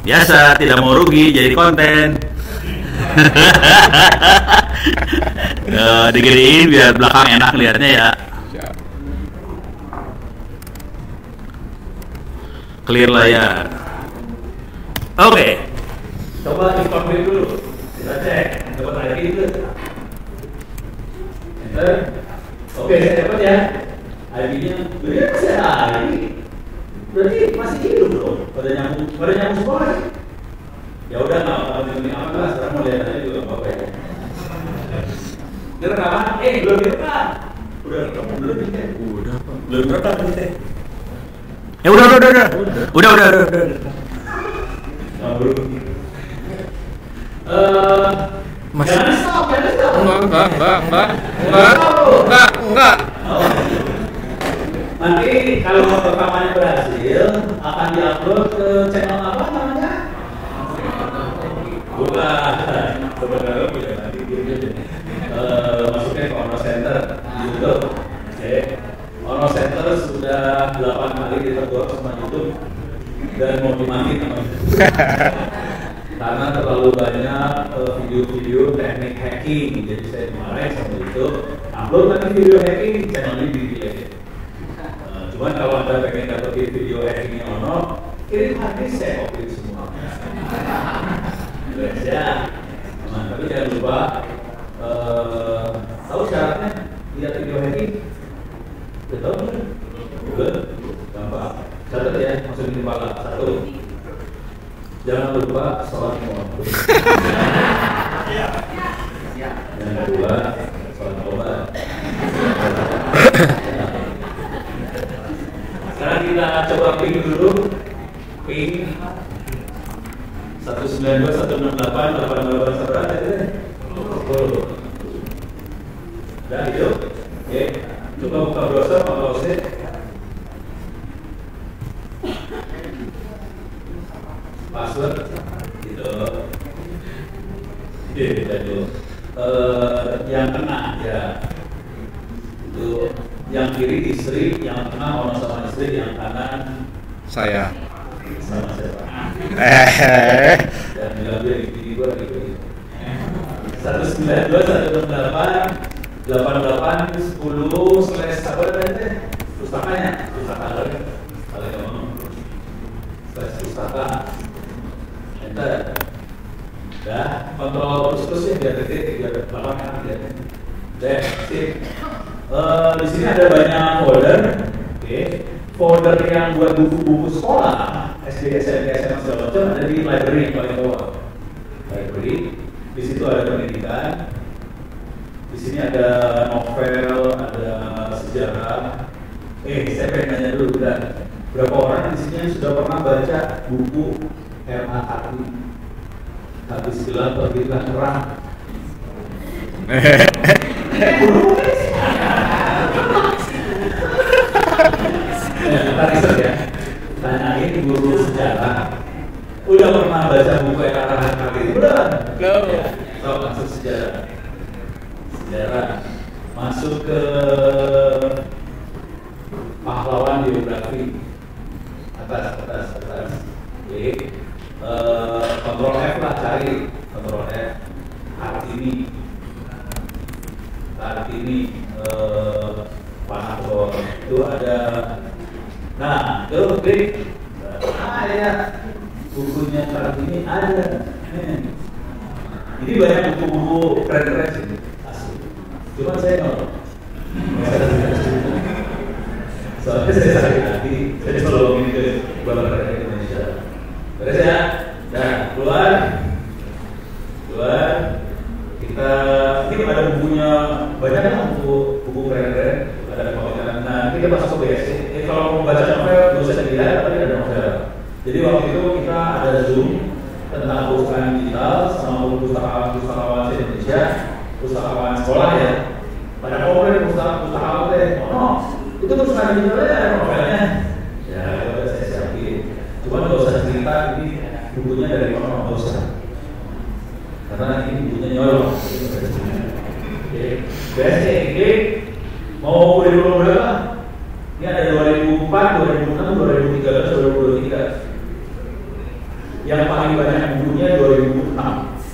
Biasa, tidak mau rugi jadi konten. Digedein biar belakang enak lihatnya ya. Clear layar. Oke. Coba di dulu. Kita cek. Dapat lagi itu. Enter. Oke, saya dapat ya. ID-nya berarti ID. Berarti masih hidup dong. Pada nyambung semua. Ya udah nggak apa-apa lah. Sekarang mau lihat aja juga nggak apa-apa ya. Direkam? Belum direkam. Udah rekam belum nih? Udah Pak. Belum rekam nih. Udah. Mas. Jangan stop. Enggak. Nanti kalau rekamannya berhasil akan diupload ke channel apa namanya? Bukan. Sebenarnya punya nanti masuknya ke Ono Center di YouTube. Oke. Ono Center sudah 8 kali ditegur sama YouTube dan mau dimaki teman-teman. Karena terlalu banyak video-video teknik hacking, jadi saya dimarahin sama YouTube. Upload lagi video hacking, channel ini di-delete. Cuman kalau anda pengen dapetin video hackingnya Ono, kirim harddisk saya copy semua. Ya, tapi jangan lupa tahu syaratnya lihat video hacking. Betul? Gampang. Catat ya, masukin di kepala. 1. Jangan lupa sholat waktu. Yang kedua, sholat tobat. Sekarang kita coba ping dulu. Ping 192, 168, 88 seberapa itu? 10. Udah hidup? Oke. Coba buka browser, browser. Password gitu. Yang kena ya itu yang kiri istri, yang tengah Ono sama istri, yang kanan Saya. sama siapa? Dan diambil di gua gitu. 192, 168, 88, 10 slash apa tadi? Pustakanya, pustaka kalau kamu slash pustaka. Enter. Dah, kontrol terus ya biar detik, biar belakang ya. Deh, sip. Di sini ada banyak folder. Oke. Folder yang buat buku-buku sekolah, SD, SMP, SMA segala macam ada di library yang paling bawah. Library. Di situ ada pendidikan. Di sini ada novel, ada sejarah. Saya pengen nanya dulu, berapa orang di sini yang sudah pernah baca buku R.A. Kartini? Habis gelap terbitlah terang. Kita riset ya. Tanyain guru sejarah. Udah pernah baca buku R.A. Kartini? Udah. Ya. So, masuk sejarah. Masuk ke pahlawan biografi. Atas. Oke. Kontrol F lah, cari kontrol F. Kartini panah bawah itu ada. Nah, itu klik. Ya, bukunya Kartini ada. Ini banyak buku-buku keren-keren sih. Cuma saya nggak. Soalnya saya sakit hati, saya selalu ingin ke Balai Rakyat Indonesia. Beres ya? Nah, keluar. Kita ini ada bukunya banyak kan, buku keren-keren, ada pembahasan. Nah, kita masuk ke BSC. Kalau mau baca novel, nggak usah dilihat, tapi ada novel. Jadi waktu itu kita ada Zoom tentang perpustakaan digital sama pustakawan Indonesia, pustakawan sekolah ya. Pada komplain pustakawan teh, itu perpustakaan digital ya novelnya. Ya, udah saya siapin. Cuma nggak usah cerita ini bukunya dari mana, nggak usah. Karena ini bukunya nyolong. Oke, BSC mau kurikulum berapa? Ini ada 2004, 2006, 2013, 2023. Yang paling banyak bukunya 2006.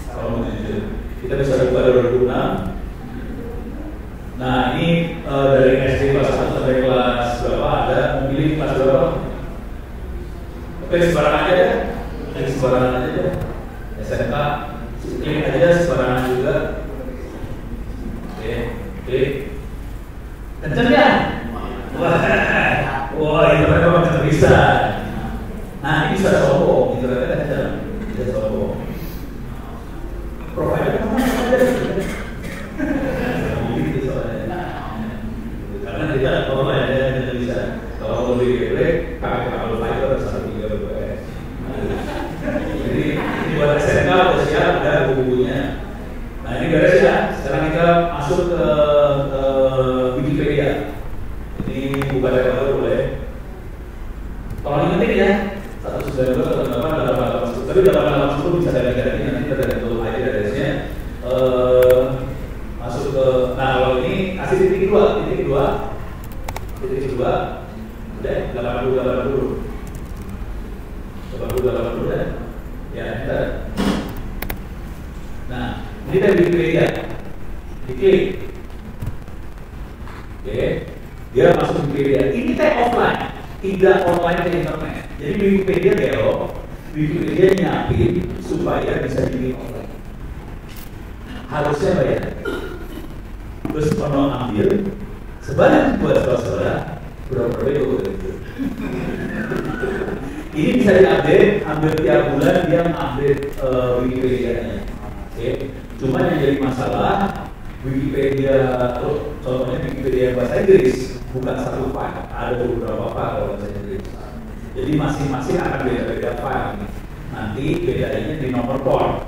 Kalau mau jujur, kita bisa buka 2006. Nah ini dari SD kelas 1 sampai kelas berapa ada memilih kelas berapa? Pilih sembarangan aja ya, pilih sembarangan aja ya. SMK klik aja sembarangan juga. Oke, klik. Kenceng ya? Wah, internet memang bisa. Nah, ini bisa sombong, internetnya kenceng, bisa sombong. Provider kamu ada? Gitu soalnya. Karena kita kalau ada bisa. Kalau mau beli geblek, pakai kabel fiber 1 Gbps. Jadi ini buat SMK udah siap, ada buku-bukunya. Nah ini beres ya. Sekarang kita masuk ke Wikipedia. Ini buka dari awal boleh. Tolong ingetin ya. 192, 188, 188, tapi 880 bisa dari nanti kita tergantung aja address-nya. Masuk ke, nah kalau ini kasih titik 2 udah 80 dan ya enter. Nah ini dari Wikipedia diklik, oke, dia masuk Wikipedia. Ini teh offline, tidak online ke internet. Jadi Wikipedia belok, Wikipedia nyiapin supaya bisa di online. Harusnya bayar. Terus kalau ambil sebanyak buat saudara berapa itu. Ini bisa diupdate, hampir tiap bulan dia update Wikipedia-nya. Oke. Cuma yang jadi masalah Wikipedia, contohnya Wikipedia bahasa Inggris bukan satu file, ada beberapa file bahasa Inggris. Jadi masing-masing akan beda-beda file. Nanti bedanya di nomor port.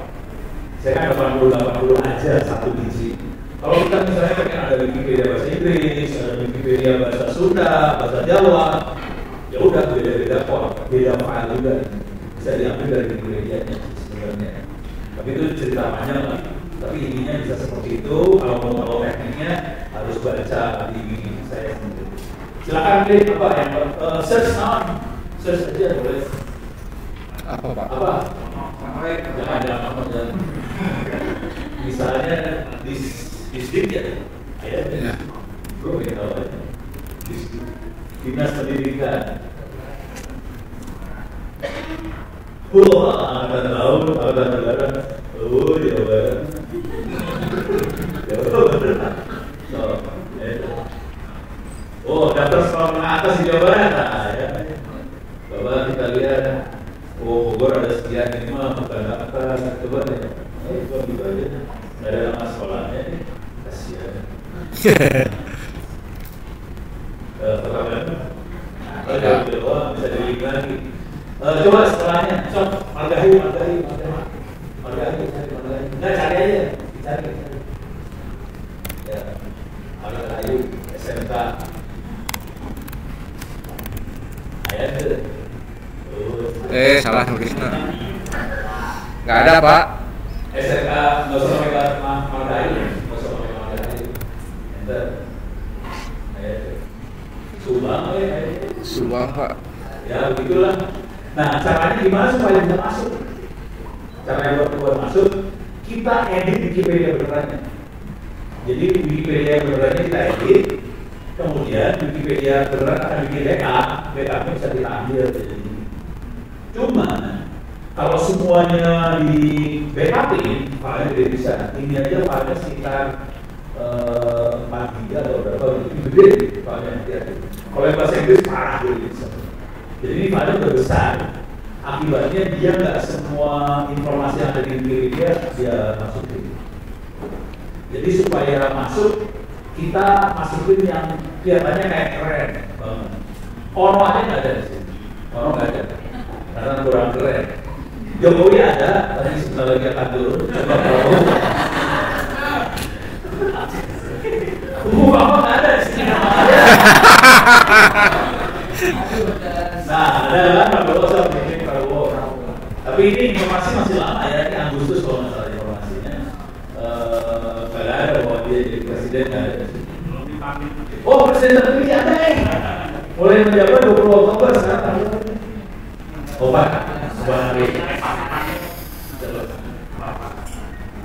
Saya kan 80 aja satu biji. Kalau kita misalnya pengen ada Wikipedia bahasa Inggris, ada Wikipedia bahasa Sunda, bahasa Jawa, ya udah beda-beda port, beda file juga. Bisa diambil dari Wikipedia-nya sebenarnya. Tapi itu cerita panjang lah. Tapi intinya bisa seperti itu. Kalau mau tahu tekniknya harus baca di saya sendiri. Silakan klik apa yang search now, search aja boleh. Apa Pak? Apa? Jangan. Misalnya Disdik ya, ya. Gue pengen tahu aja. Dinas Pendidikan. Angkatan laut, angkatan darat. Jawa Barat. Daftar sekolah menengah atas di Jawa Barat. Nah, ya. Coba kita lihat. Bogor ada sekian, ini mah bukan apa. Coba ya. Coba gitu aja. Nggak ada nama sekolahnya. Kasihan. Bisa dilihat lagi. Coba sekolahnya, Margahayu. Nggak cari aja, cari. Ya, Margahayu, SMK. Salah nulisnya. Nggak ada Pak. SMK nggak usah pakai Margahayu, Enter. Subang Pak. Ya begitulah. Nah caranya gimana supaya bisa masuk? Caranya buat masuk, kita edit Wikipedia benerannya. Jadi Wikipedia benerannya kita edit, kemudian Wikipedia beneran akan bikin backupnya bisa kita ambil. Cuma kalau semuanya di backupin, filenya tidak bisa. Ini aja filenya sekitar 4 GB atau berapa, itu gede filenya hati-hati. Kalau yang bahasa Inggris parah gitu. Jadi ini filenya udah besar. Akibatnya dia nggak semua informasi yang ada di Wikipedia dia masukin. Jadi supaya masuk, kita masukin yang kelihatannya kayak keren banget. Ono aja nggak ada di sini. Ono nggak ada, karena kurang keren. Jokowi ada, tapi sebentar lagi akan turun. Apa nggak ada di sini? Nah, ada kan Prabowo. Tapi ini informasi masih lama ya, ini Agustus kalau nggak salah informasinya. Nggak ada bahwa dia jadi presiden, nggak ada. Oh, presiden terpilih ada mulai menjabat 20 Oktober sekarang. Oh Pak, sebuah hari.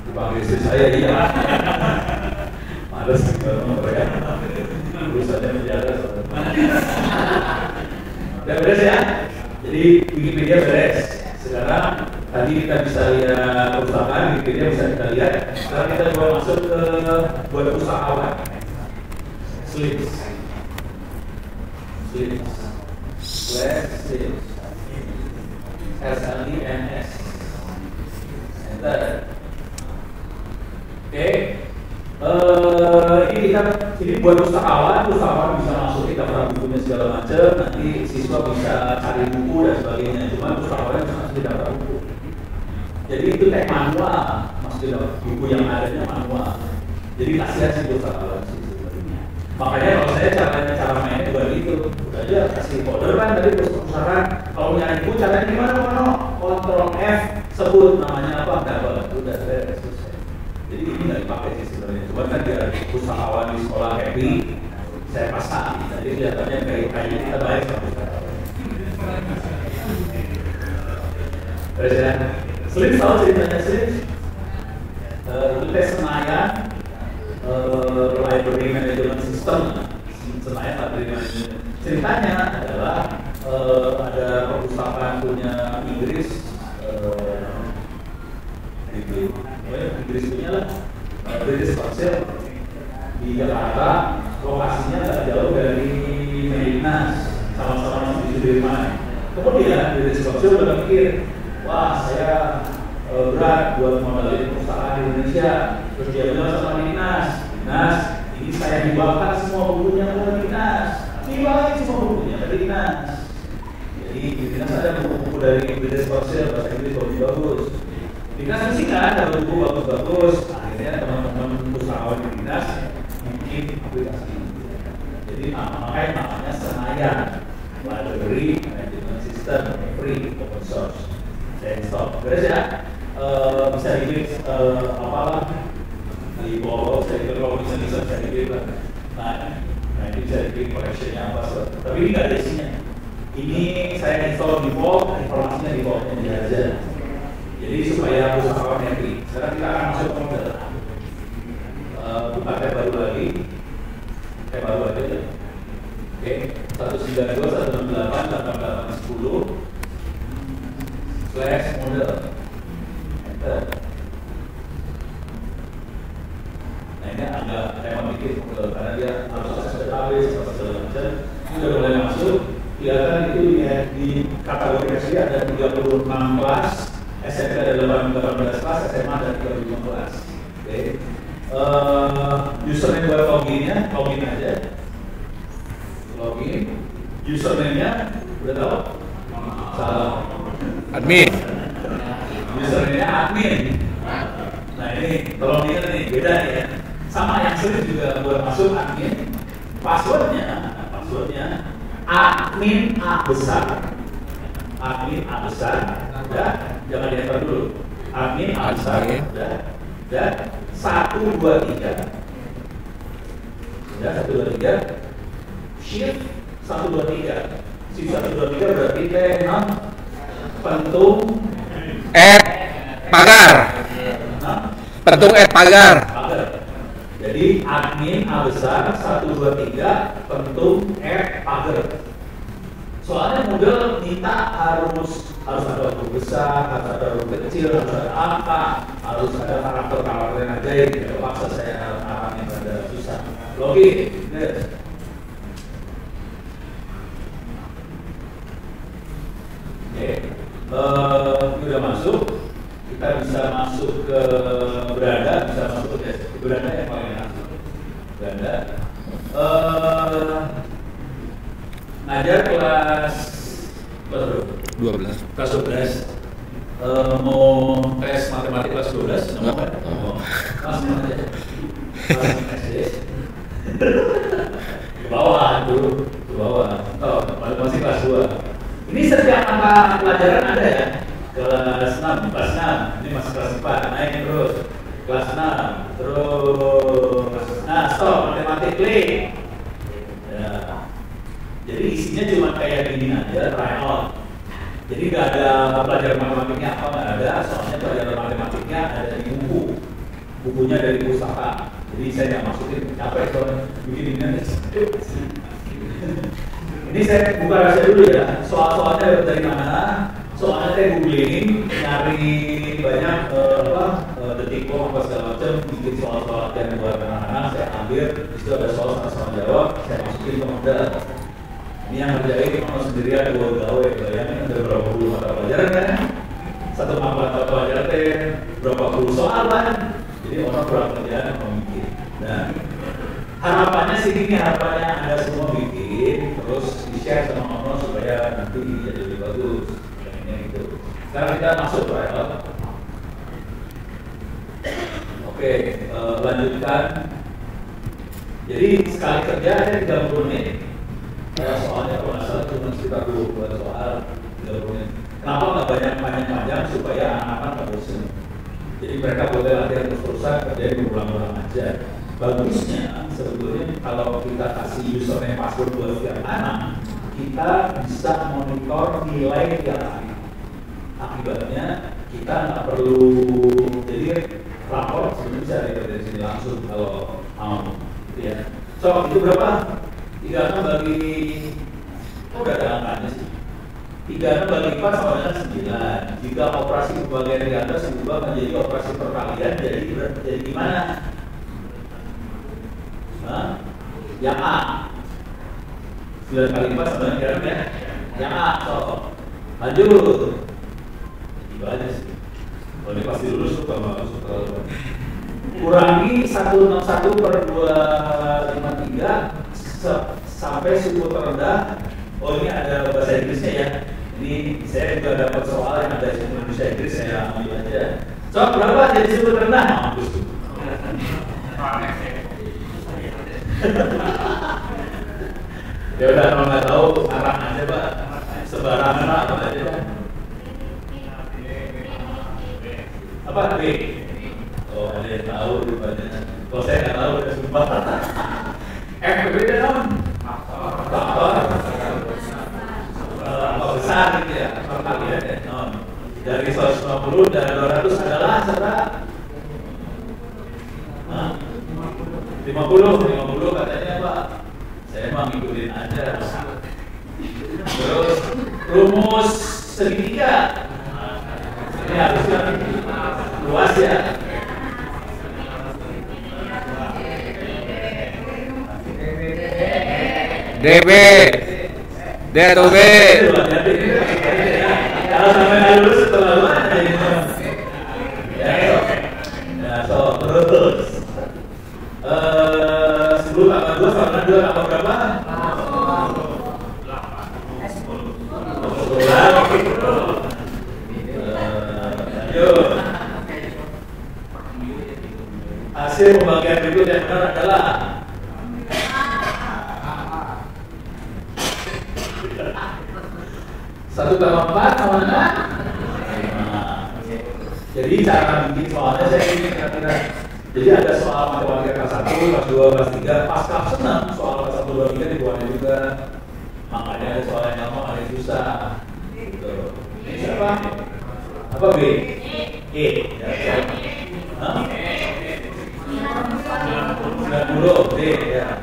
Dipanggil istri saya, iya. Males ngomong ya. Urusannya menjaga. Udah beres ya? Jadi Wikipedia beres. Sekarang tadi kita bisa lihat perpustakaan, Wikipedia bisa kita lihat. Sekarang kita coba masuk ke buat usahawan. Slips. SLINS. Enter. Oke. Ini buat usahawan bisa masuk kita daftar bukunya segala macam. Nanti siswa bisa cari buku dan sebagainya. Cuma usahawan cuma masuk daftar buku. Jadi itu teks manual, maksudnya buku yang adanya manual. Jadi kasihan sih usahawan sih sebenarnya. Makanya kalau saya cara mainnya juga gitu. Udah aja kasih folder kan tadi perusahaan. Kalau nyari buku caranya gimana? Ctrl F sebut namanya apa? Dapat. Udah beres. Jadi ini nggak dipakai sih sebenarnya. Cuma kan biar usahawan di sekolah happy, saya pasang. Jadi kelihatannya kayak kita baik sama usahawan. Terus ya, Slim tahu ceritanya Slim? Itu tes Senayan, library management system. Senayan library management. Ceritanya adalah ada perpustakaan punya Inggris. Inggris punya lah British Council di Jakarta, lokasinya tidak jauh dari Medina, sama-sama di Sudirman. Kemudian British Council udah mikir, wah saya berat buat modalin perusahaan di Indonesia. Terus dia bilang sama Dinas, ini saya hibahkan semua bukunya ke Dinas, hibahin semua bukunya ke Dinas. Jadi di Dinas ada buku-buku dari British Council bahasa Inggris bagus. Dinas sih kan ada buku bagus-bagus. Akhirnya teman-teman usahawan di Dinas bikin aplikasi. Jadi namanya Senayan Library Management System, free open source. Saya install. Beres ya? Bisa diklik apalah di bawah. Saya kira kalau bisa saya diklik lah. Nah ini bisa diklik collectionnya apa? Tapi ini nggak ada isinya. Ini saya install di bawah, informasinya di bawahnya dia aja. Jadi supaya usahawan happy. Sekarang kita akan masuk ke model. Buka tab baru lagi. Tab baru aja ya. Oke, 192.168.10/model. Enter. Nah ini agak memang dikit model karena dia harus akses database atau segala macam. Ini udah mulai masuk. Kelihatan itu di kategori ada 36 kelas. SMP ada 18 kelas, SMA ada 35 kelas. Oke. Username buat login aja. Login. Username-nya udah tahu? Salah. Admin. Username-nya admin. Nah ini tolong ingat nih, beda ya. Sama yang sering juga buat masuk admin. Passwordnya admin A besar. Admin A besar. Udah, jangan di-enter dulu. Admin A besar. Udah. Dan 123. Udah 123. Shift 123. Si 123 berarti non pentung pagar. Pentung pagar. Jadi admin A besar 123 pentung pagar. Soalnya model minta harus ada huruf besar, harus ada huruf kecil, harus ada angka, harus ada karakter yang ajaib. Terpaksa saya arahnya pada susah. Login. Oke, ini udah masuk. Kita bisa masuk ke beranda, bisa masuk ke beranda yang paling enak. Beranda. Ngajar kelas 12. Kelas 12. Mau tes matematik kelas 12? Nggak mau kan? Kelas mana aja? Kelas SD. Ke bawah tuh, ke bawah. Oh, masih kelas 2. Ini setiap mata pelajaran ada ya? Kelas 6, ini masih kelas 4, naik terus. Kelas 6, terus. Nah, stop, matematik klik. Ya. Jadi isinya cuma kayak gini aja, try out. Jadi nggak ada pelajaran bukunya dari pustaka. Jadi saya nggak masukin capek soalnya bikin ini nanti. Ini saya buka rahasia dulu ya. Soal-soalnya dari mana? Soalnya saya googling, nyari banyak detikcom apa segala macam, bikin soal-soal yang buat anak-anak. Saya ambil, itu ada soal jawab, saya masukin ke modal. Ini yang ngerjain kalau sendirian dua gawe, bayangin ada berapa puluh mata pelajaran kan? Satu mata pelajaran berapa puluh soal kan? Jadi orang kurang kerjaan memikir. Nah, harapannya sih ini, harapannya Anda semua bikin, terus di-share sama orang supaya nanti jadi lebih bagus. Ini itu. Sekarang kita masuk trial. Oke, lanjutkan. Jadi sekali kerja ada 30 menit. Soalnya kalau nggak salah cuma sekitar 22 soal 30 menit. Kenapa nggak banyak-panjang supaya anak-anak nggak bosan? Jadi mereka boleh latihan terus-terusan, kerjain berulang-ulang aja. Bagusnya sebetulnya kalau kita kasih username password buat setiap anak, kita bisa monitor nilai tiap hari. Akibatnya kita nggak perlu, jadi rapor sebenarnya bisa dari sini langsung kalau mau. Ya. So itu berapa? 3 bagi, udah ada angkanya sih. 3 bagi 4 sama dengan 9. Jika operasi pembagian di atas diubah menjadi operasi perkalian, jadi gimana? Yang A 9 kali 4 sama dengan ya? Yang A, so lanjut. Itu aja sih. Kalau ini pasti lulus suka kurangi 161 per 253 sampai suku terendah. Oh ini ada bahasa Inggrisnya ya. Ini saya juga dapat soal yang ada bahasa Inggris, saya ambil aja. So berapa jadi suku terendah? Mampus tuh. Ya udah, kalau nggak tahu arah aja Pak, sebarangan apa aja. Apa B? Oh ada yang tahu rupanya. Kalau saya nggak tahu udah sumpah. F beda dong. Faktor besar gitu ya, perkalian ya. Dari 150 dan 200 adalah setara 50 katanya Pak. Saya mah ngikutin aja. Terus rumus segitiga. Ini harusnya luas ya. DB, D2B. Kalau sampai nggak lulus terlaluan aja gitu. Ya, so terus 10 tambah 2 sama 2 tambah berapa? 10. Lanjut. Hasil pembagian berikut yang benar adalah 1 tambah 4 sama dengan 5. Jadi cara bikin soalnya saya ini kira-kira. Jadi ada soal matematika kelas 1, kelas 2, kelas 3, pas kelas 6 soal kelas 1, 2, 3 dibuatnya juga. Makanya ada soal yang gampang, ada yang susah. Gitu. Ini siapa? Apa B? E. Ya, siapa? Hah? 90 B ya.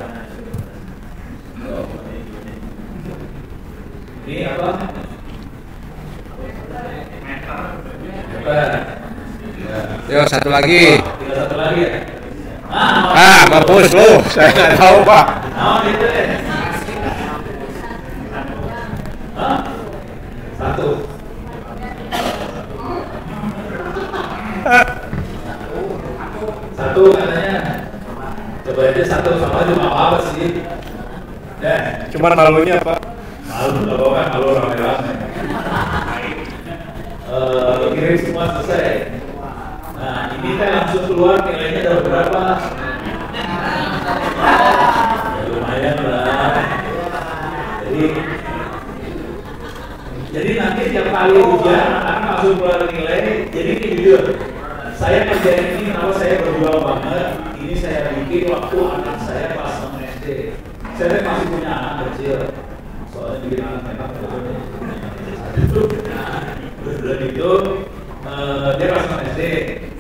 Ini apa? Yo, satu lagi. Tinggal satu lagi ya. Bagus lu. Saya nggak tahu Pak. Itu deh. 1. Satu katanya. Coba aja 1 sama cuma apa sih? Cuman malunya Pak. Malu nggak apa-apa, malu rame-rame. Kirim semua selesai. Nah ini kan langsung keluar nilainya ada berapa? Ya, lumayan lah. Jadi nanti tiap kali ujian anak langsung keluar nilai. Jadi ini jujur, saya kerjain ini kenapa saya berjuang banget. Ini saya bikin waktu anak saya kelas 6 SD. Saya masih punya anak kecil. Soalnya bikin anak mereka udah itu dia pas SD,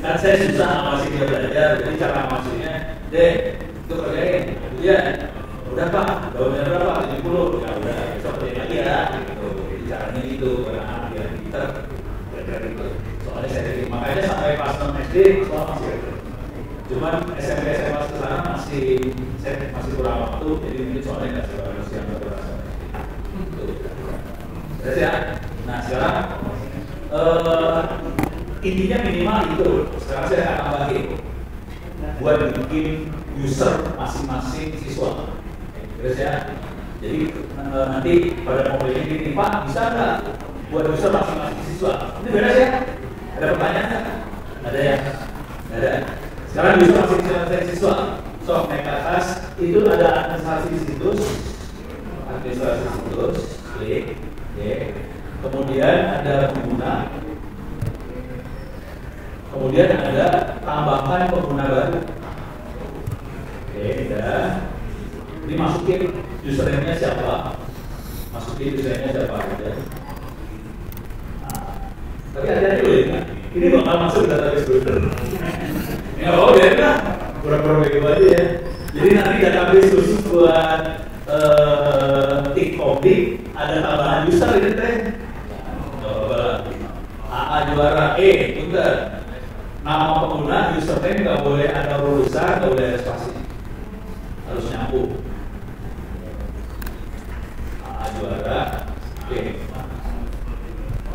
kan saya susah ngawasi dia belajar, jadi cara ngawasinya, deh, itu kerjain, dia, udah pak, daunnya berapa? 70, ya udah, besok kerjain lagi ya, gitu. Jadi caranya itu, karena anak dia pinter, belajar gitu. Soalnya saya jadi, makanya sampai pas 6 SD, soal masih ada. Cuman SMP SMA sekarang saya masih kurang waktu, jadi mungkin soalnya nggak sebarang yang berasa. Terus ya, nah sekarang intinya minimal itu. Sekarang saya akan tambahin buat bikin user masing-masing siswa. Terus ya, jadi nanti pada mobilnya ini Pak bisa nggak buat user masing-masing siswa? Ini beres ya? Ada pertanyaan nggak? Ada ya? Ada. Sekarang user masing-masing siswa. So naik ke atas itu ada administrasi situs, klik, kemudian ada pengguna. Kemudian ada tambahkan pengguna baru. Oke, udah. Ini masukin username-nya siapa? Masukin username-nya siapa aja. Nah, tapi hati-hati loh ya. Ini bakal masuk ke database browser. Ya, oh biarin lah. Pura-pura begitu aja ya. Jadi nanti database khusus buat tick coding ada tambahan user ini teh. Nggak apa-apa lah. AA juara, bentar. Nama pengguna username nggak boleh ada huruf besar, nggak boleh ada spasi, harus nyambung. Juara,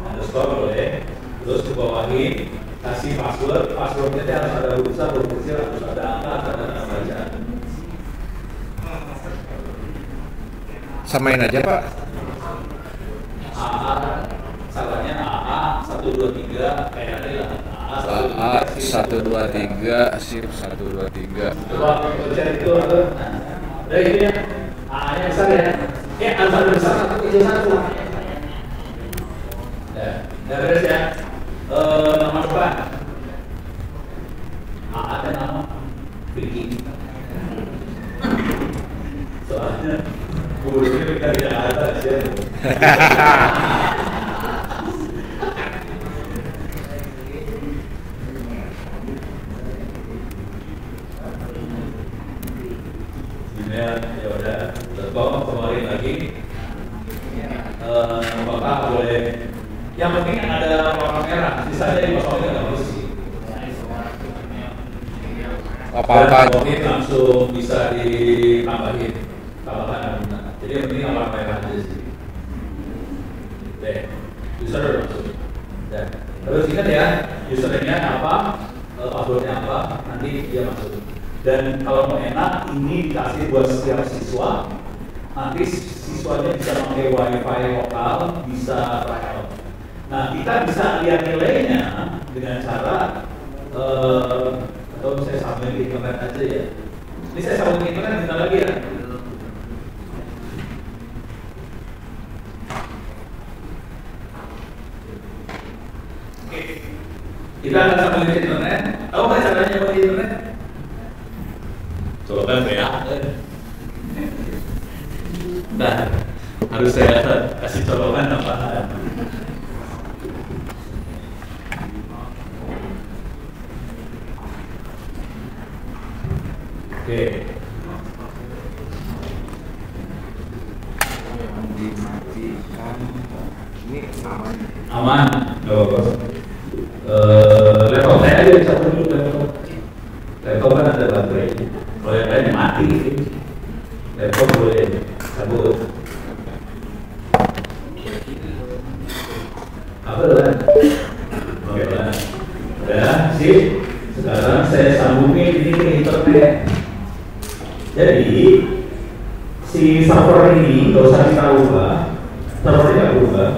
underscore boleh, terus dibawahin, kasih password, passwordnya harus ada huruf besar, huruf kecil, harus ada angka, harus ada nama bacaan. Samain aja Pak. AA, salahnya AA 123 kayak tadi lah. AA 123 sip 123. Coba cari itu ada itu ya. AA-nya besar ya. Alfa besar satu kecil satu. Ya, beres ya. Nama depan. AA dan nama Vicky. Soalnya gurunya kita tidak ada ya. Ya udah, bawa kemarin lagi. Apakah boleh? Yang penting ada warna merah, sisanya dikosongin nggak harus sih. Apa-apa. Mungkin langsung bisa ditambahin, tambahkan. Jadi yang penting warna merah aja sih. Deh, user masuk. Dan terus ingat ya, username-nya apa, passwordnya apa, nanti dia masuk. Dan kalau mau enak, ini dikasih buat setiap siswa. Nanti siswanya bisa pakai wifi lokal, bisa trial. Nah, kita bisa lihat nilainya dengan cara atau saya sambungin di internet aja ya. Ini saya sambungin internet bentar lagi ya. Oke, kita akan sambungin di internet. Tahu nggak caranya buat di internet? Coba kan ya. Nah, harus saya kasih colokan apa? Oke. Dimatikan. Ini aman. Aman. Oh, laptop saya aja bisa dulu laptop. Laptop kan ada baterai. Kalau yang lain mati, laptop boleh cabut. Apa lah? Oke lah. Udah, sip. Sekarang saya sambungin ini ke internet. Jadi si server ini nggak usah kita ubah, servernya nggak berubah.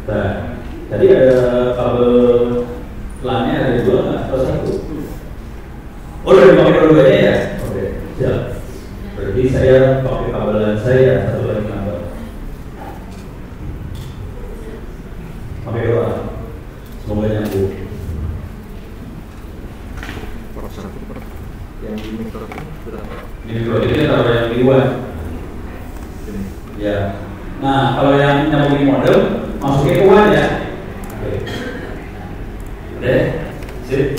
Nah, tadi ada kabel LAN-nya ada dua nggak? Atau satu? Oh, udah dipakai dua-duanya ya? Oke, siap. Berarti saya pakai kabel LAN saya satu lagi nambah. Pakai dua. Semoga nyambung. Yang di mikro ini berapa? Di mikro ini taruh yang di luar. Ya. Nah, kalau yang nyambungin modem, masukin ke WAN ya. Oke. Udah, sip,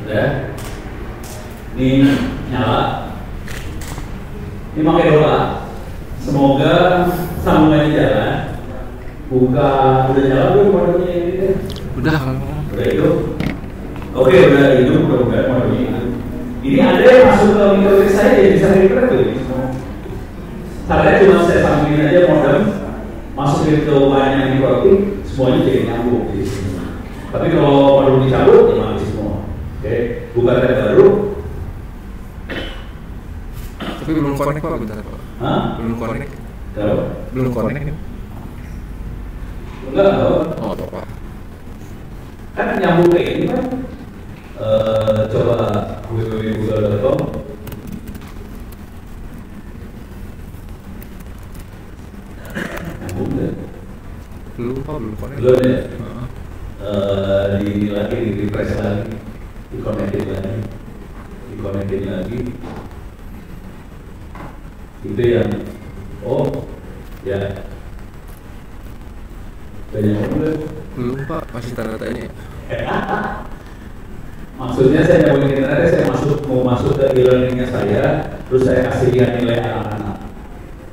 udah. Ini nyala. Ini pakai doa. Semoga sambungannya jalan. Buka, udah nyala belum modemnya ini? Udah. Udah hidup. Oke, udah hidup, mudah-mudahan modemnya hidup. Ini ada yang masuk ke microtik saya, jadi bisa refresh tuh ini semua. Caranya cuma saya sambungin aja modem, masukin ke wayanya microtik, semuanya jadi nyambung di sini. Tapi kalau perlu dicabut, ya mati semua. Oke, buka tab baru. Tapi belum connect Pak, bentar Pak. Hah? Belum connect. Kalau? Belum connect nih. Enggak, tahu. Oh, toh Pak. Kan nyambung kayak ini kan. Coba www.google.com. Nyambung nggak? Belum Pak, belum connect. Belum ya? Di lagi, di refresh lagi, di-connectin lagi. Itu yang, oh, ya. Banyak belum? Belum Pak, masih tanda tanya. Maksudnya saya nyambungin internet, saya mau masuk ke e-learningnya saya, terus saya kasih lihat nilai anak-anak.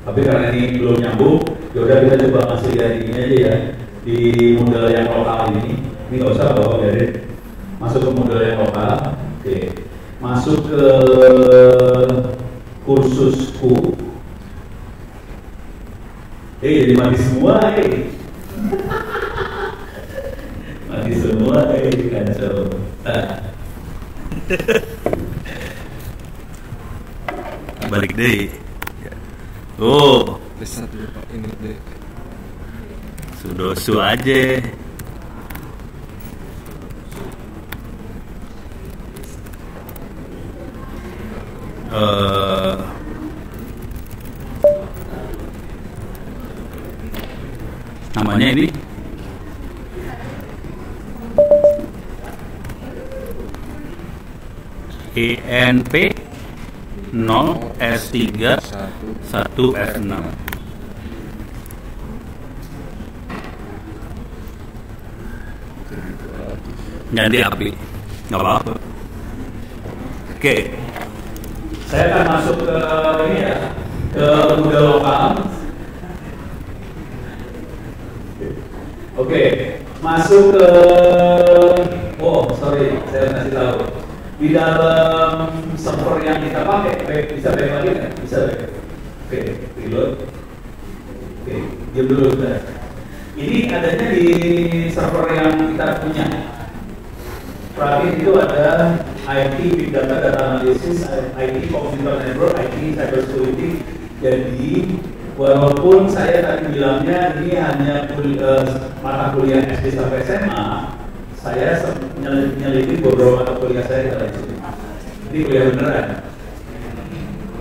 Tapi karena ini belum nyambung, yaudah kita coba kasih lihat ini aja ya, di model yang lokal ini nggak usah bawa biarin. Masuk ke model yang lokal, oke. Masuk ke kursusku. Jadi mati semua, mati semua, kacau. Balik deh. Oh, Reset dulu Pak, ini deh. sudosu aja. Namanya ini ENP 0 S3 1 F6. Ganti api, nggak apa-apa. Oke, Saya akan masuk ke ini ya, ke model lokal. Oke, masuk ke, oh sorry, saya kasih tahu. Di dalam server yang kita pakai, bisa back lagi nggak? Bisa back. Oke, reload. Oke, diam dulu sudah. Ini adanya di server yang kita punya. Perhatian itu ada IT, Big Data, Data Analysis, IT, Computer Network, IT, Cyber Security. Jadi, walaupun saya tadi bilangnya ini hanya mata kuliah SD sampai SMA, saya nyelidiki beberapa mata kuliah saya dalam sini. Ini kuliah beneran.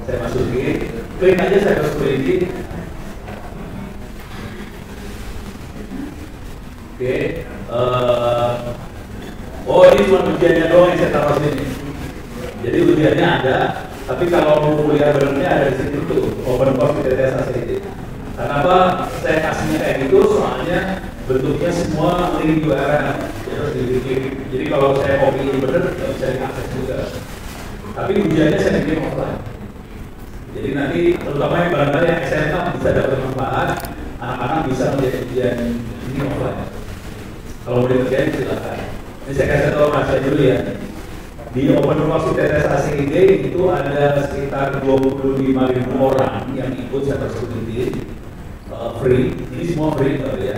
Saya masukin, klik aja Cyber Security. Oke, oh ini cuma ujiannya doang yang saya taruh sini. Jadi ujiannya ada, tapi kalau mau kuliah benernya ada di situ tuh, open course di TTS ACD. Kenapa saya kasihnya kayak gitu? Soalnya bentuknya semua link URL. Jadi kalau saya copy ini bener, ya bisa diakses juga. Tapi ujiannya saya bikin offline. Jadi nanti terutama yang barangkali yang SMK bisa dapat manfaat, anak-anak bisa menjadi ujian ini offline. Kalau mau dikerjain silakan. Ini saya kasih tahu Mas dulu ya. Di Open Course TTS ACD itu ada sekitar 25.000 orang yang ikut Cyber Security free. Ini semua free ya.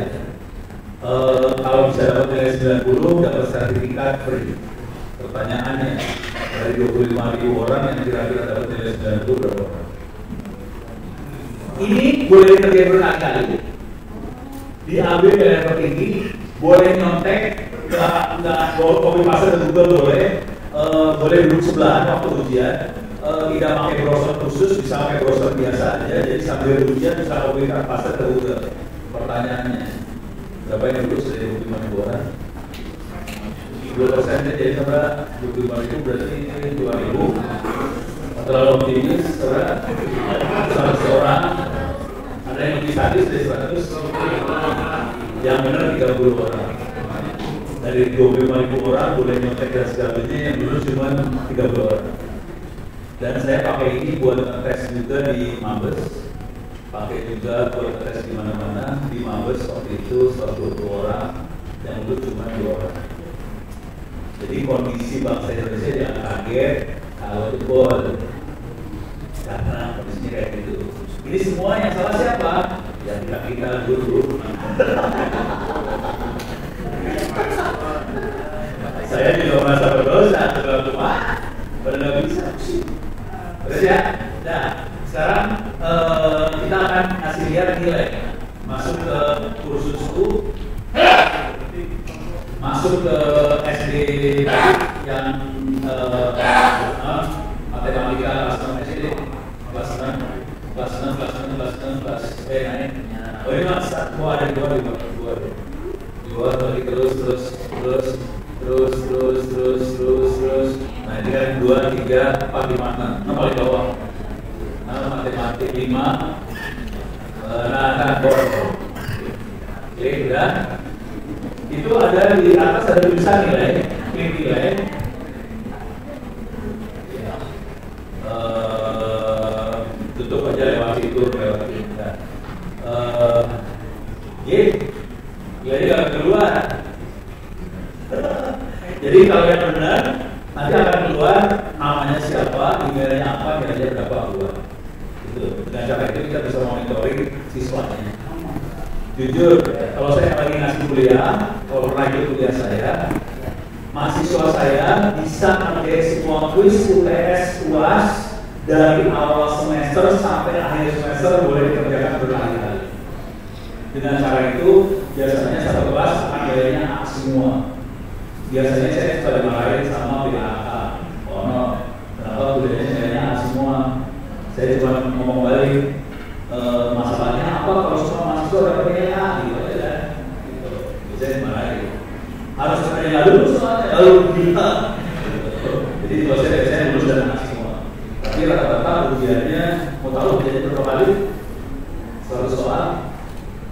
Kalau bisa dapat nilai 90 dapat sertifikat free. Pertanyaannya dari 25.000 orang yang kira-kira dapat nilai 90 berapa orang? Ini boleh dikerjain berkali-kali. Diambil dari level tinggi, boleh nyontek, nggak copy paste ke Google boleh duduk sebelahan waktu ujian, tidak pakai browser khusus, bisa pakai browser biasa aja, jadi sambil ujian bisa copy paste ke Google. Pertanyaannya, berapa yang duduk dari 25.000 orang? 2% jadi berapa? 25.000 berarti 2.000. Terlalu optimis, 100 orang. Ada yang lebih sadis dari 100, yang benar 30 orang. dari 25.000 orang boleh nyontek dan segalanya, yang dulu cuma 30 orang. Dan saya pakai ini buat tes juga di Mabes, pakai juga buat tes di mana-mana. Di Mabes waktu itu 120 orang, yang dulu cuma 2 orang. Jadi kondisi bangsa Indonesia jangan kaget kalau jebol, karena kondisinya kayak gitu. Ini semua yang salah siapa? Ya kita dulu. Saya juga merasa berdosa, cuma nggak bisa. Terus ya, nah sekarang kita akan kasih lihat nilai masuk ke kursusku, masuk ke SD yang matematika kelas 6 SD, kelas 6 naik. Oh ini mas, mau ada dua lagi terus. Nah ini kan 2, 3, 4, 5, 6. Nah paling bawah. Nah matematik 5. Nah oke udah. Itu ada di atas ada tulisan nilai, klik nilai. Tutup aja lewat itu. Jadi nggak keluar. Jadi kalau yang benar nanti akan keluar namanya siapa, emailnya apa, nilainya berapa keluar. Itu dengan cara itu kita bisa monitoring siswanya. Jujur, kalau saya lagi ngasih kuliah, kalau pernah ikut kuliah saya, mahasiswa saya bisa ngerjain semua kuis UTS UAS dari awal semester sampai akhir semester boleh dikerjakan berkali-kali. Dengan cara itu biasanya satu kelas akan nilainya A semua. Biasanya saya sudah dimarahin sama BAK. Oh no, kenapa kuliahnya nilainya A semua? Saya cuma ngomong balik, masalahnya apa kalau semua mahasiswa dapat nilai A gitu aja. Gitu. Biasanya dimarahin. Harus nilai dulu soalnya, lalu kita. Jadi kalau saya biasanya lulus dan A semua. Tapi rata-rata ujiannya, mau tahu ujiannya berapa kali? 100 soal,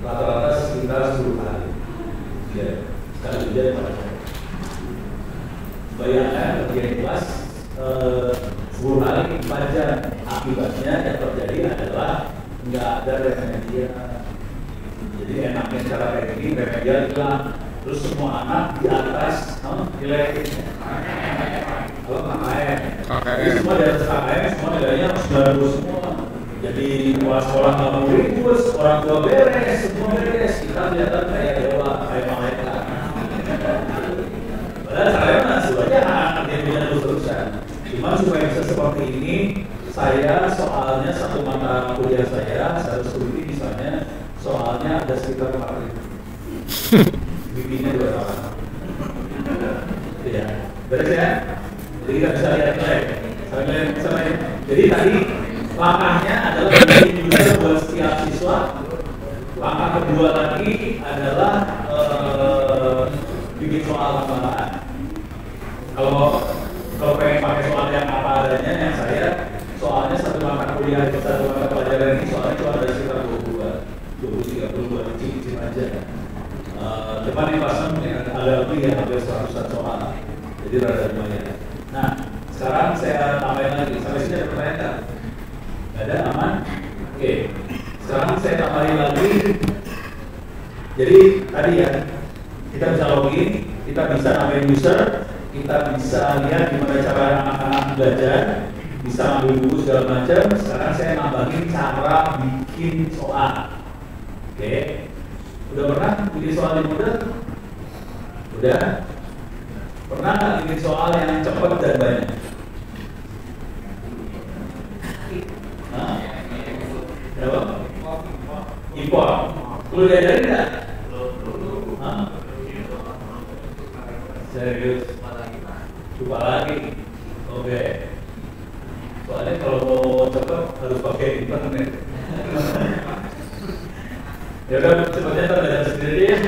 rata-rata sekitar 10 kali. Ya, sekali ujian pada saya. Bayangkan ujian kelas 10 kali 4 jam. Akibatnya yang terjadi adalah nggak ada remedial. Jadi enaknya cara kayak gini remedial hilang. Terus semua anak di atas nilai kalau KKM. Jadi semua di atas KKM semua nilainya 90 semua. Jadi sekolah nggak mau ribut, orang tua beres, semua beres. Kita kelihatan kayak dewa, kayak malaikat. Padahal caranya masih banyak anak yang punya terus-terusan. Cuma supaya bisa seperti ini, saya soalnya satu mata kuliah saya studi misalnya soalnya ada sekitar 4.000. Bikinnya 2 tahun. Ya, beres ya. Jadi kita bisa lihat sampai. Jadi tadi langkahnya adalah bikin user buat setiap siswa. Langkah kedua lagi adalah bikin soal tambahan. Kalau pengen pakai soal yang apa adanya, yang saya soalnya satu mata kuliah, satu mata pelajaran ini soalnya cuma ada sekitar 20-30 kecil aja. Depan yang pasang ada lebih ya, hampir 100 soal. Jadi rada lumayan. Nah, sekarang saya tambahin lagi. Sampai sini ada pertanyaan kan? Nggak ada, aman? Oke. Sekarang saya tambahin lagi. Jadi tadi ya, kita bisa login, kita bisa nambahin user, kita bisa lihat gimana cara anak-anak belajar, bisa ambil buku segala macam. Sekarang saya nambahin cara bikin soal. Oke. Udah pernah bikin soal yang mudah? Udah? Pernah nggak bikin soal yang cepat dan banyak? Hah? Kenapa? Import. Perlu diajarin nggak? Hah? Serius? Coba lagi. Oke. Soalnya kalau mau cepat harus pakai internet. Ya udah cepatnya terlihat sendiri ya.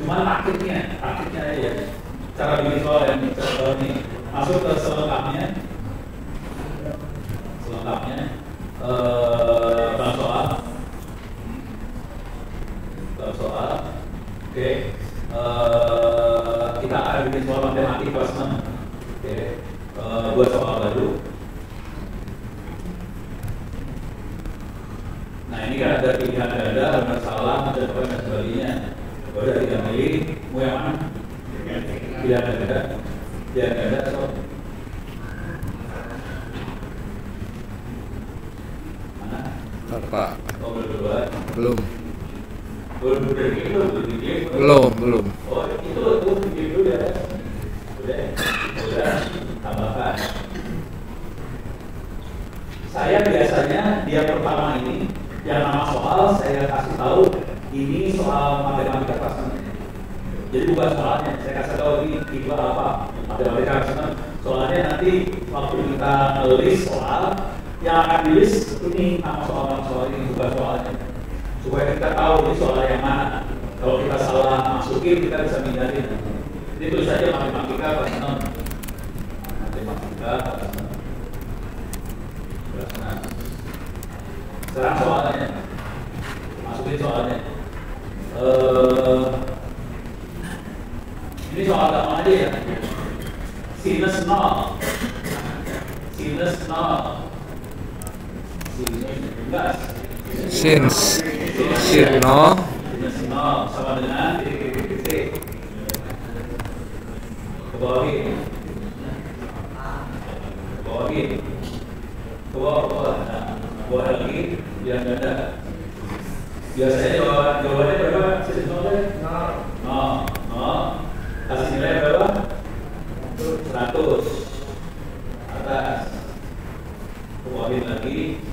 Cuman taktiknya aja ya. Cara bikin soal yang ini masuk ke selengkapnya. Bab soal. Oke. kita akan bikin soal matematik kelas 6. Oke, buat soal baru. Nah ini kan ada pilihan ganda, benar salah, dan sebagainya. Kalau dari yang milih, mau yang mana? Pilihan ganda, pilihan ganda atau mana? Bapak. Oh berdua. Belum. Belum berpikir, Belum. Oh itu pikir dulu ya. Udah, tambahkan. Saya biasanya dia pertama ini yang nama soal saya kasih tahu ini soal matematika kelas 6. Jadi bukan soalnya, saya kasih tahu ini itu apa matematika kelas 6. Soalnya nanti waktu kita list soal yang akan di list ini nama soal ini bukan soalnya. Supaya kita tahu ini soal yang mana. Kalau kita salah masukin kita bisa hindarin. Ini tulis saja matematika kelas 6. Matematika kelas 6. Sekarang soalnya, masukin soalnya. Ini soal gampang aja ya. Sinus 0. Sinus 0. Sinus enggak. Sinus 0 Sinus 0 sama dengan titik. Ke bawahin. Ke bawah. Nah, buat lagi yang ada. Biasanya jawabannya berapa? Sinus 0 kasih nilai berapa? 100 atas. Keluarin lagi.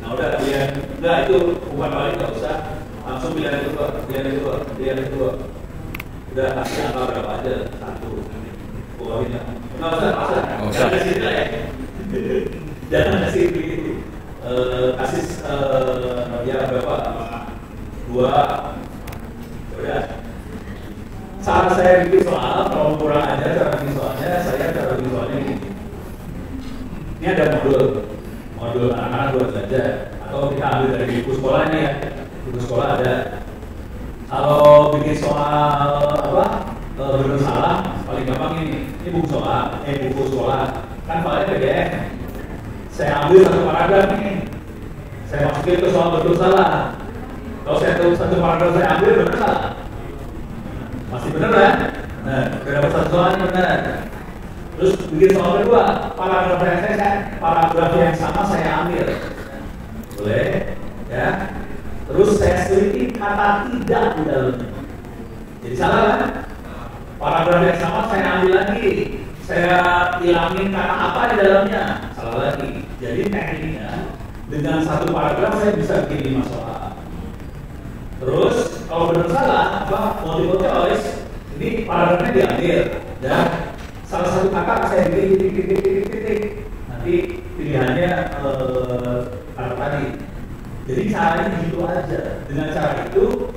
Nah udah pilihan enggak itu bukan balik nggak usah langsung pilihan kedua. Udah kasih angka berapa aja 1. Keluarin nggak usah. Jangan kasih nilai. Jangan kasih begitu. Kasih ya berapa? 2. Udah. Cara saya bikin soal, kalau kurang aja cara bikin soalnya, saya cara bikin soalnya ini. Ini ada modul anak-anak buat belajar, atau kita ambil dari buku sekolahnya ya. Buku sekolah ada. Kalau bikin soal apa? Benar salah, paling gampang ini buku sekolah. Kan soalnya PDF. Saya ambil satu paragraf nih, saya masukin ke soal betul salah. Kalau saya tahu satu paragraf saya ambil benar salah. Masih benar kan? Nah, berapa satu soalnya benar. Terus bikin soal kedua, paragraf yang sama saya ambil. Boleh? Ya. Terus saya seliti kata tidak di dalamnya. Jadi salah kan? Paragraf yang sama saya ambil lagi. Saya hilangin kata apa di dalamnya. Salah lagi. Jadi tekniknya dengan satu paragraf saya bisa bikin 5 soal. Terus kalau benar salah, multiple choice, ini paragrafnya diambil dan salah satu kata saya bikin titik. Nanti pilihannya kata tadi. Jadi caranya gitu aja. Dengan cara itu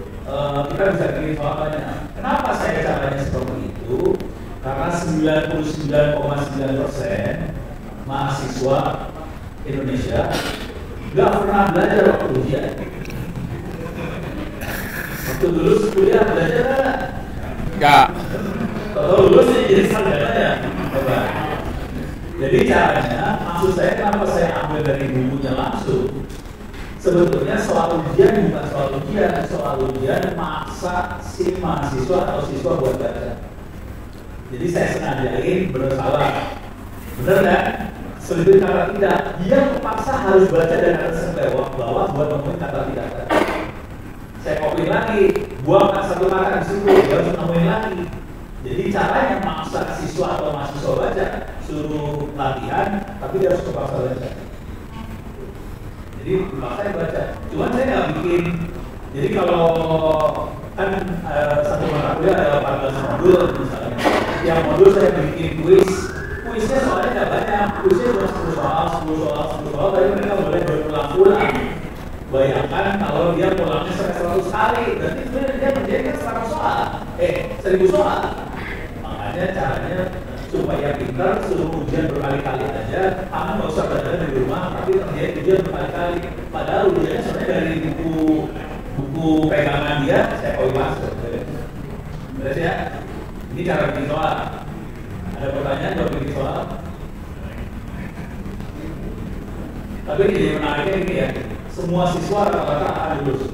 kita bisa bikin soal banyak. Kenapa saya caranya seperti itu? Karena 99,9% mahasiswa Indonesia nggak pernah belajar waktu ujian. Waktu lulus kuliah belajar nggak? Kalau lulus jadi sarjana ya. Jadi caranya, maksud saya kenapa saya ambil dari bukunya langsung? Sebetulnya soal ujian bukan soal ujian maksa si mahasiswa atau siswa buat baca. Jadi saya sengajain benar salah, benar kan? Selebih kata tidak, dia terpaksa harus baca dan harus bawah buat nemuin kata tidak. Saya copy lagi, buang satu kata di situ, dia harus nemuin lagi. Jadi caranya maksa siswa atau mahasiswa baca, suruh latihan, tapi dia harus terpaksa baca. Jadi makanya baca. Cuman saya nggak bikin. Jadi kalau kan satu mata kuliah ada 14 modul misalnya. Yang modul saya bikin kuis. Kuisnya soalnya nggak banyak. Kuisnya cuma 10 soal. Tapi mereka boleh berulang-ulang. Bayangkan kalau dia pulangnya 100 kali, berarti dia menjadi 100 soal. 1000 soal. Makanya caranya supaya pintar suruh ujian berkali-kali aja, kamu nggak usah belajar di rumah, tapi kerjain ujian berkali-kali. Padahal ujiannya sebenarnya dari buku pegangan dia, saya masuk dari Beres ya? Ini cara bikin soal. Ada pertanyaan buat bikin soal? Tapi ini menariknya ini ya, semua siswa rata-rata akan lulus.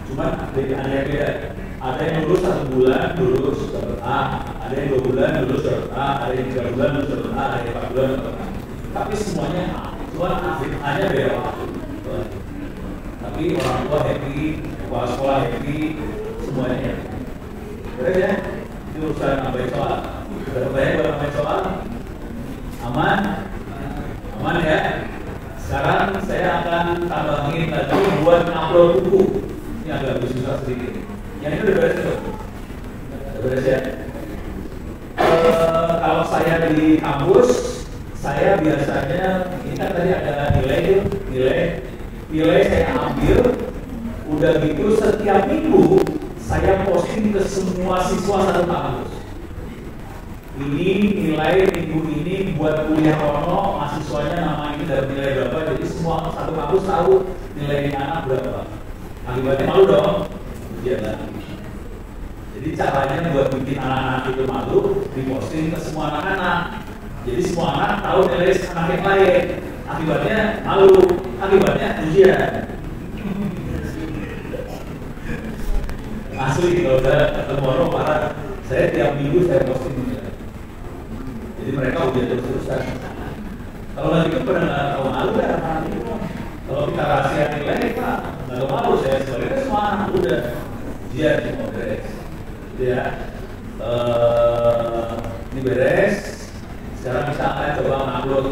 Cuman ada yang beda. Ada yang lulus 1 bulan, lulus dapat A. Ada yang 2 bulan, lulus dapat A. Ada yang 3 bulan, lulus dapat A. Ada yang 4 bulan, dapat A. Tapi semuanya A. Cuma A-nya beda. Tapi orang tua happy, kepala sekolah happy, semuanya happy. Beres ya? Itu urusan nambahin soal. Ada pertanyaan buat nambahin soal? Aman? Aman ya? Sekarang saya akan tambahin lagi buat upload buku. Ini agak lebih susah sedikit. Yang ini udah beres tuh? Udah beres ya? Kalau saya di kampus, saya biasanya, ini kan tadi ada nilai saya ambil, udah gitu setiap minggu saya posting ke semua siswa satu kampus. Ini nilai minggu ini buat kuliah Rono, mahasiswanya nama ini dapat nilai berapa, jadi semua satu kampus tahu nilai anak berapa. Akibatnya malu dong? Iya kan? Jadi caranya buat bikin anak-anak itu malu, diposting ke semua anak-anak. Jadi semua anak tahu nilai anak yang lain. Akibatnya malu, akibatnya ujian. Asli kalau saya ketemu orang parah, saya tiap minggu saya posting nilai. Jadi mereka udah terus-terusan. Kalau lagi itu pada nggak tahu malu ya anak itu. Kalau kita rahasia nilai Pak, nggak tahu malu saya sebenarnya semua anak udah dia di beres. Ya, ini beres. Sekarang kita akan coba upload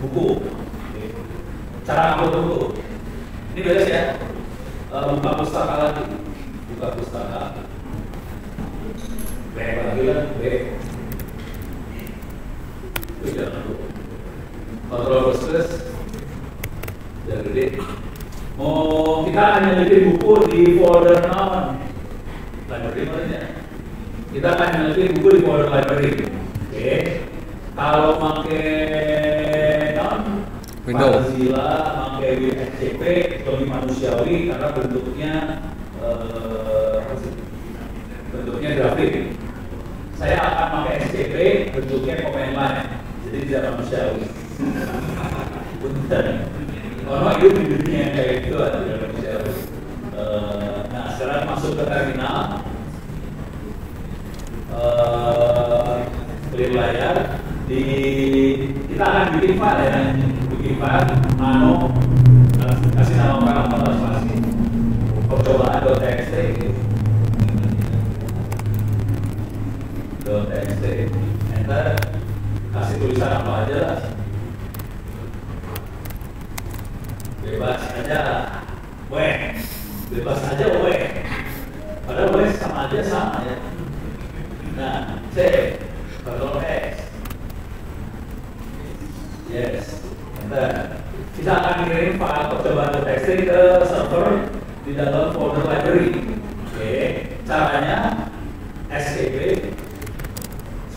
buku. Cara upload buku. Ini beres ya. Buka pustaka lagi. Buka pustaka. Baik lagi lah, baik. Itu jangan lupa. Kontrol plus, jangan gede. Kita akan meneliti buku di folder non library mana? Kita akan meneliti buku di folder library. Oke. Kalau pakai non Windows, Pancasila, pakai WSCP lebih manusiawi karena bentuknya grafik. Saya akan pakai SCP, bentuknya komen line, jadi tidak manusiawi. Punten. Kalau hidup di dunia yang kayak gitu tidak manusiawi. Nah, sekarang masuk ke terminal, clear layar. Kita akan bikin file ya, bikin file nano, kasih nama parameter spasi, percobaan.txt. Enter, kasih tulisan apa aja lah, bebas aja, bebas aja, padahal sama aja sama ya. Nah, save, Ctrl X, yes, enter. Kita akan kirim file percobaan.txt ke server di dalam folder library. Oke, caranya escape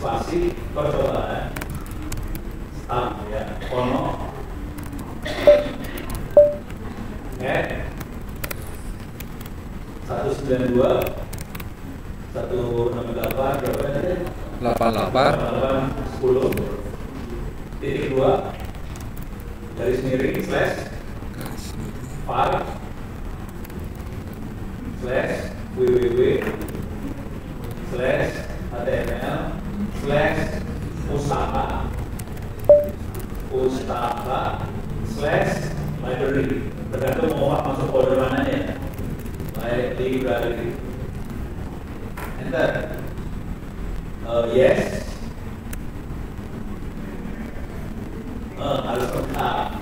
spasi percobaan start ya, Rono at 192 168 berapa tadi? 88 10 titik 2 garis miring slash file slash www slash html slash pustaka slash library. Tergantung mau masuk folder mana ya. Library. Enter. Yes. Harus lengkap.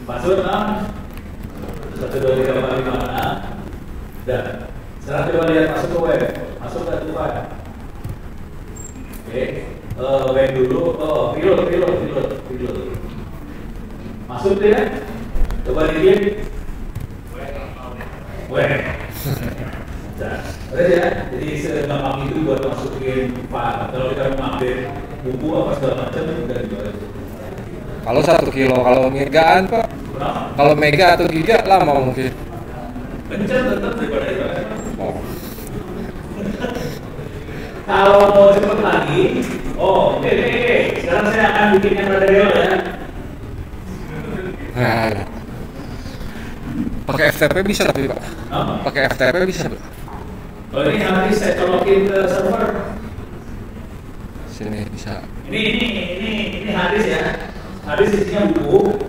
Password 6 1 2 3 4 5 6. Dan sekarang coba lihat masuk ke web. Masuk ke file. Oke, web dulu. Reload. Masuk deh. Coba diklik. Web. Nah, beres ya. Jadi segampang itu buat masukin file. Kalau kita mau update buku apa segala macam udah dibuat. Kalau 1 kilo, kalau megaan Pak? Berapa? Kalau mega atau giga lama mungkin. kencang tetap daripada itu. Oh. Kalau mau cepet lagi, oke. Sekarang saya akan bikin yang rada real ya. Nah, pakai FTP bisa tapi Pak. Pakai FTP bisa Pak. Kalau ini nanti saya colokin ke server. Sini bisa. Ini hadis ya. Hadis isinya buku.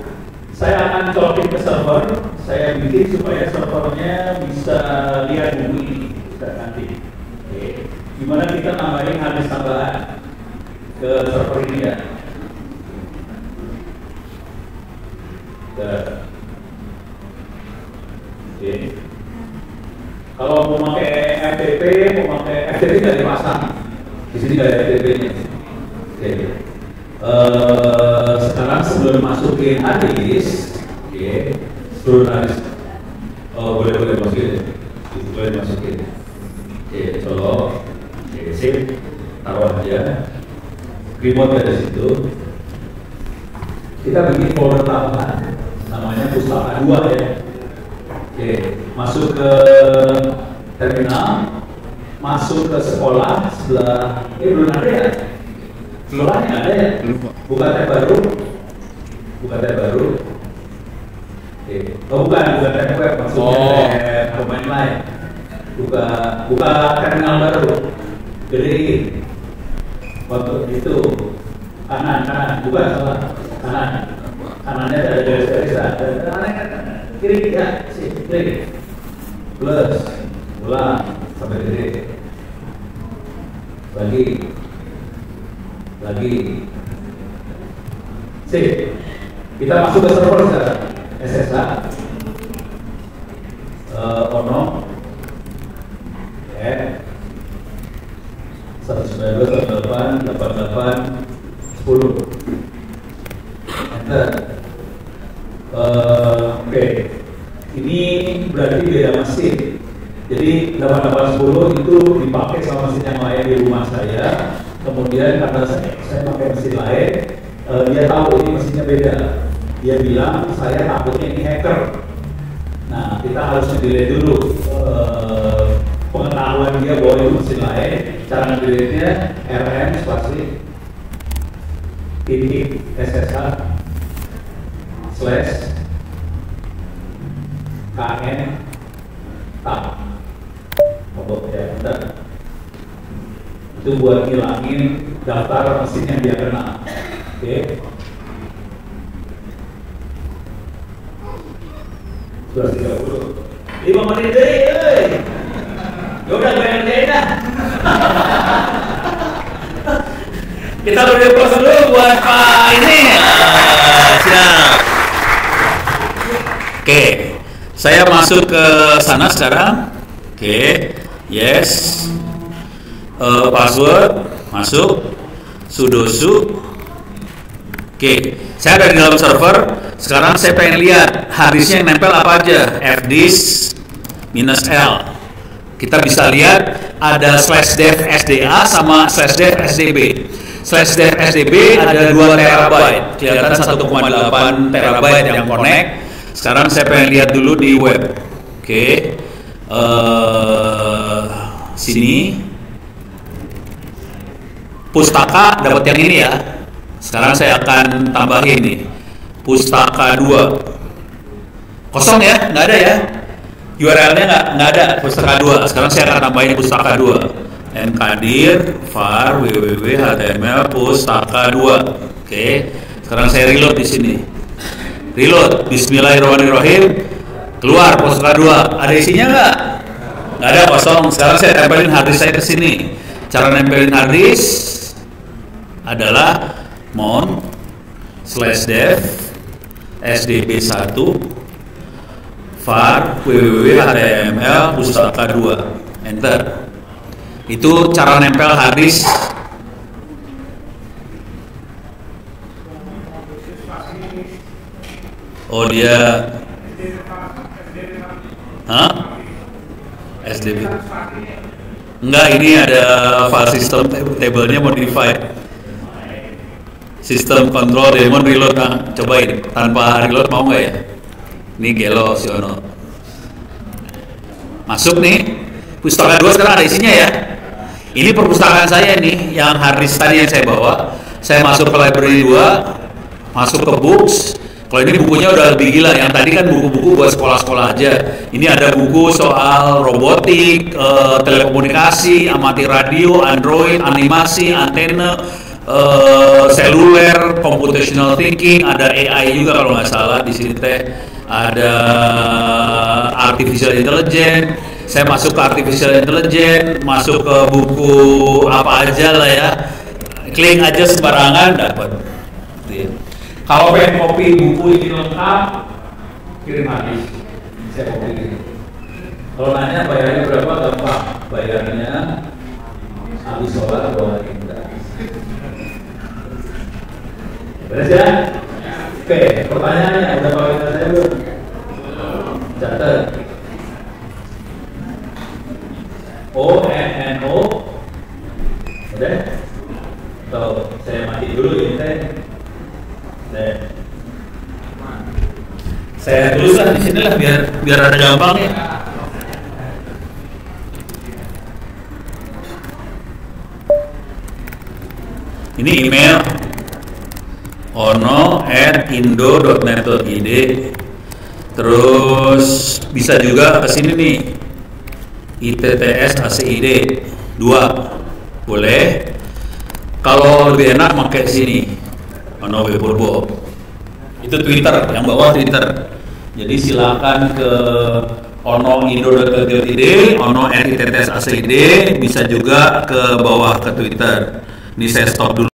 Saya akan colokin ke server. Saya bikin supaya servernya bisa lihat buku ini nanti. Oke. Gimana kita nambahin hadis tambahan ke server ini ya? Oke. Kalau mau pakai FTP nggak dipasang. Di sini nggak ada FTP-nya. Oke. Sekarang sebelum masukin hadis, oke. Sebelum hadis, boleh masukin. Boleh masukin. Oke, colok. Oke, sip. Taruh aja. Remote ada situ. Kita bikin folder tambahan. Namanya pustaka 2 ya. Oke, masuk ke terminal, masuk ke sekolah sebelah. Belum ada ya? Sekolahnya ada ya? Buka tab baru. Oke. Bukan tab web, maksudnya domain lain. Buka terminal baru. Gedein. Waktu itu kanan, bukan salah. Kanannya ada garis-garisan. Kiri ya, kiri. Plus, ulang sampai gede. Lagi. Sip. Kita masuk ke server sekarang. SSH. Ono. 192.168.10. Enter. Oke. Ini berarti beda mesin. Jadi 8810 itu dipakai sama mesin yang lain di rumah saya. Kemudian karena saya pakai mesin lain, dia tahu ini mesinnya beda. Dia bilang saya takutnya ini hacker. Nah, kita harus mendelete dulu pengetahuan dia bahwa itu mesin lain. Cara mendelete-nya rm spasi titik ssh slash kn tab. Ya, bentar. Itu buat ngilangin daftar mesin yang dia kenal. Oke. Sudah 30. 5 menit deh. Ya udah gue ngerjain dah. Kita beri plus dulu buat Pak ini. Siap. Oke, saya masuk ke sana sekarang. Oke, yes. Password masuk. Sudoku. Oke, saya ada di dalam server. Sekarang saya pengen lihat hadisnya yang nempel apa aja. fdisk -l. Kita bisa lihat ada /dev sda sama /dev sdb. /dev sdb ada 2 terabyte, kelihatan 1,8 terabyte yang connect. Sekarang saya pengen lihat dulu di web. Oke, sini pustaka dapat yang ini ya. Sekarang saya akan tambahin nih pustaka 2. Kosong ya, nggak ada ya. URL-nya nggak ada pustaka 2. Sekarang saya akan tambahin pustaka 2. Mkdir var www html pustaka 2. Oke. Sekarang saya reload di sini. Reload. Bismillahirrahmanirrahim. Keluar pustaka 2. Ada isinya nggak? Nggak ada, kosong. Sekarang saya tempelin harddisk saya ke sini. Cara nempelin harddisk adalah mount /dev sdb1 var www html pustaka 2. Enter. Itu cara nempel harddisk. Oh, dia SDB. Enggak, ini ada file system table-nya modified. Sistem kontrol demon reload. Cobain tanpa reload mau nggak ya? Ini gelo si Ono. Masuk nih, pustaka 2 sekarang ada isinya ya. Ini perpustakaan saya nih, yang harddisk tadi yang saya bawa. Saya masuk ke library 2, masuk ke books. Kalau ini bukunya udah lebih gila, yang tadi kan buku-buku buat sekolah-sekolah aja. Ini ada buku soal robotik, telekomunikasi, amati radio, Android, animasi, antena, seluler, computational thinking, ada AI juga kalau nggak salah di sini teh. Ada artificial intelligence. Saya masuk ke artificial intelligence, masuk ke buku apa aja lah ya. Klik aja sembarangan dapat. Kalau pengen kopi buku ini lengkap, kirim habis. Saya kopi gitu. Kalau nanya bayarnya berapa, gampang. Bayarnya habis sholat bawa lagi enggak. Beres ya? Oke, pertanyaannya udah pakai saya belum? Catat. ONNO. Udah? Tuh, saya mati dulu ini teh. Saya tulis lah di sini lah biar ada gampang ya. Ini email ono@indo.net.id. Terus bisa juga ke sini nih. ITTS ACID 2 boleh. Kalau lebih enak pakai sini. Ono Purbo. Itu Twitter, yang bawah Twitter. Jadi silakan ke ono.indo.id, ono@ITTS ACID, bisa juga ke bawah ke Twitter. Ini saya stop dulu.